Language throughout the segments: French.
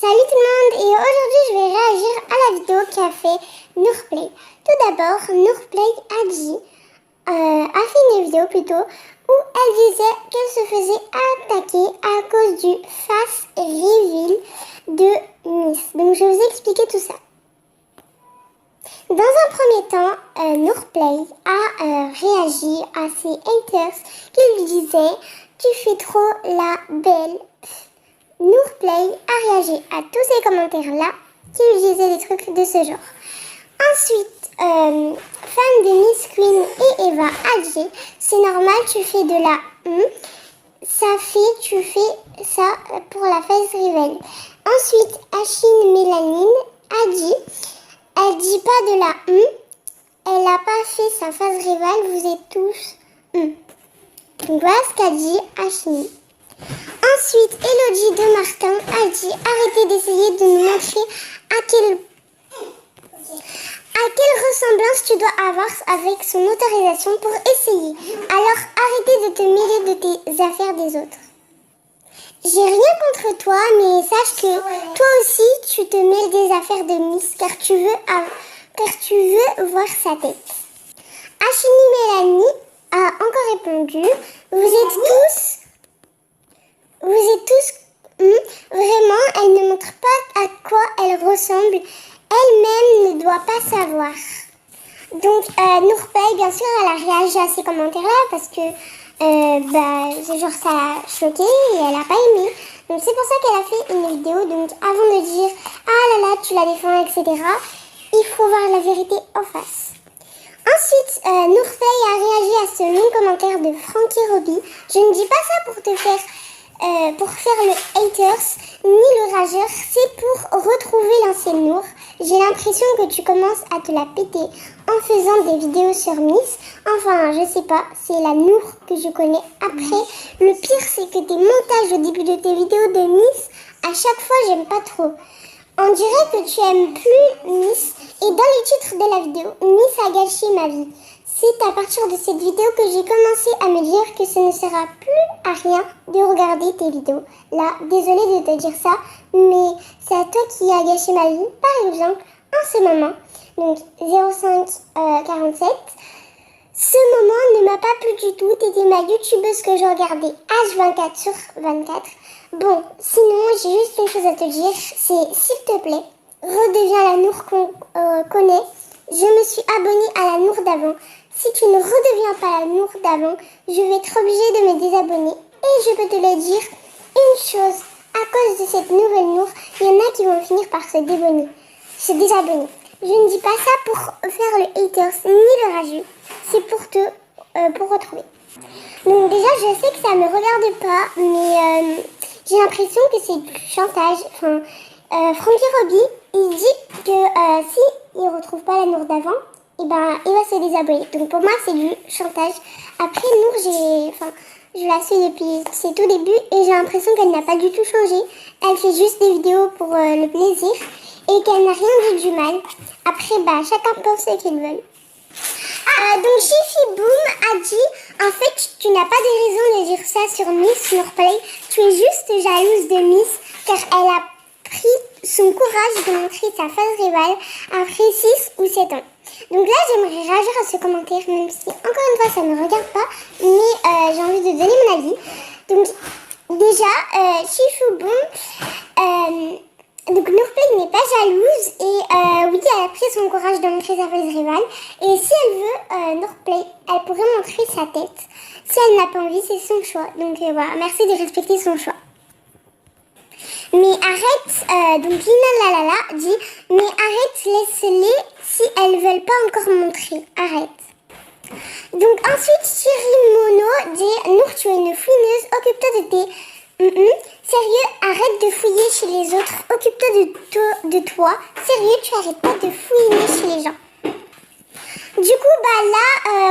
Salut tout le monde, et aujourd'hui je vais réagir à la vidéo qu'a fait Nourplay. Tout d'abord, Nourplay a fait une vidéo plutôt où elle disait qu'elle se faisait attaquer à cause du face reveal de Miss. Donc je vais vous expliquer tout ça. Dans un premier temps, Nourplay a réagi à ses haters qui lui disaient « Tu fais trop la belle ». Nourplay a réagi à tous ces commentaires-là qui lui disaient des trucs de ce genre. Ensuite, fan de Miss Queen et Eva a dit « C'est normal, tu fais de la tu fais ça pour la face reveal ». Ensuite, Achine Mélanine a dit « Elle dit pas de la elle n'a pas fait sa phase rivale, vous êtes tous Donc voilà ce qu'a dit Achine. Ensuite, Elodie de Martin a dit « Arrêtez d'essayer de nous montrer à quelle ressemblance tu dois avoir avec son autorisation pour essayer. Alors arrêtez de te mêler de tes affaires des autres. J'ai rien contre toi, mais sache que toi aussi tu te mêles des affaires de Miss car tu veux voir sa tête. » Achini Mélanie a encore répondu « Vous êtes tous vraiment, elle ne montre pas à quoi elle ressemble. Elle-même ne doit pas savoir. » Donc, Nourplay, bien sûr, elle a réagi à ces commentaires-là parce que, genre, ça l'a choquée et elle n'a pas aimé. Donc, c'est pour ça qu'elle a fait une vidéo. Donc, avant de dire « Ah là là, tu la défends, etc. », il faut voir la vérité en face. Ensuite, Nourplay a réagi à ce long commentaire de Frankie Robbie. Je ne dis pas ça pour faire le haters ni le rageur, c'est pour retrouver l'ancienne Nour. J'ai l'impression que tu commences à te la péter en faisant des vidéos sur Miss. Enfin, je sais pas, c'est la Nour que je connais. Après, le pire c'est que tes montages au début de tes vidéos de Miss, à chaque fois j'aime pas trop. On dirait que tu aimes plus Miss. Et dans les titres de la vidéo, Miss a gâché ma vie. C'est à partir de cette vidéo que j'ai commencé à me dire que ce ne sera plus à rien de regarder tes vidéos. Là, désolée de te dire ça, mais c'est à toi qui a gâché ma vie. Par exemple, en ce moment, donc 0547, ce moment ne m'a pas plu du tout. T'étais ma youtubeuse que je regardais H24 sur 24. Bon, sinon, j'ai juste une chose à te dire, c'est s'il te plaît, redeviens la Nour qu'on connaît. Je me suis abonnée à la Nour d'avant. Si tu ne redeviens pas la Nour d'avant, je vais être obligée de me désabonner. Et je peux te le dire, une chose, à cause de cette nouvelle Nour, il y en a qui vont finir par se désabonner. Je ne dis pas ça pour faire le haters ni le rageux, c'est pour retrouver. Donc déjà, je sais que ça ne me regarde pas, mais j'ai l'impression que c'est du chantage. Enfin, Frankie Robbie, il dit que si il retrouve pas la Nour d'avant, et ben il va se désabonner. Donc pour moi c'est du chantage. Après Nour, je la suis depuis ses tout débuts et j'ai l'impression qu'elle n'a pas du tout changé. Elle fait juste des vidéos pour le plaisir et qu'elle n'a rien dit du mal. Après chacun pense ce qu'il veut. Donc Jiffy Boom a dit en fait tu n'as pas de raison de dire ça sur Miss Nourplay. Tu es juste jalouse de Miss car elle a pris son courage de montrer sa phase rivale après 6 ou 7 ans. Donc là, j'aimerais réagir à ce commentaire, même si, encore une fois, ça ne me regarde pas, mais j'ai envie de donner mon avis. Donc, déjà, Chifoubon, donc Nourplay n'est pas jalouse, et oui, elle a pris son courage de montrer sa phase rivale, et si elle veut, Nourplay, elle pourrait montrer sa tête. Si elle n'a pas envie, c'est son choix. Donc voilà, merci de respecter son choix. Mais arrête, donc Lina Lalala dit « Mais arrête, laisse-les si elles veulent pas encore montrer, arrête ». Donc ensuite, Thierry Mono dit « Nour, tu es une fouineuse, occupe-toi de tes... Sérieux, arrête de fouiller chez les autres, occupe-toi de toi. Sérieux, tu arrêtes pas de fouiner chez les gens. » Du coup, là,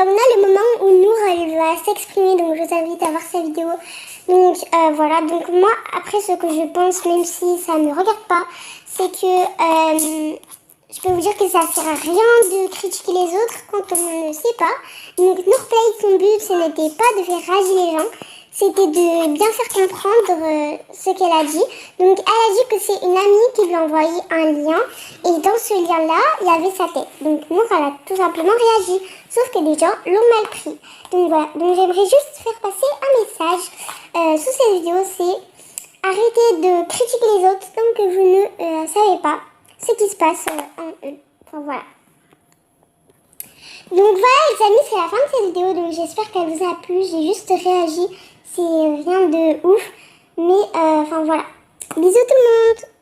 on a le moment où Nour, elle va s'exprimer, donc je vous invite à voir sa vidéo. Donc voilà, donc moi, après ce que je pense, même si ça ne me regarde pas, c'est que je peux vous dire que ça sert à rien de critiquer les autres quand on ne sait pas. Donc Nourplay, son but, ce n'était pas de faire rager les gens, c'était de bien faire comprendre ce qu'elle a dit. Donc, elle a dit que c'est une amie qui lui a envoyé un lien. Et dans ce lien-là, il y avait sa tête. Donc, Nour, elle a tout simplement réagi. Sauf que des gens l'ont mal pris. Donc, voilà. Donc, j'aimerais juste faire passer un message sous cette vidéo. C'est arrêtez de critiquer les autres tant que vous ne savez pas ce qui se passe en eux. Enfin, voilà. Donc voilà les amis, c'est la fin de cette vidéo, donc j'espère qu'elle vous a plu. J'ai juste réagi, c'est rien de ouf, mais enfin voilà. Bisous tout le monde.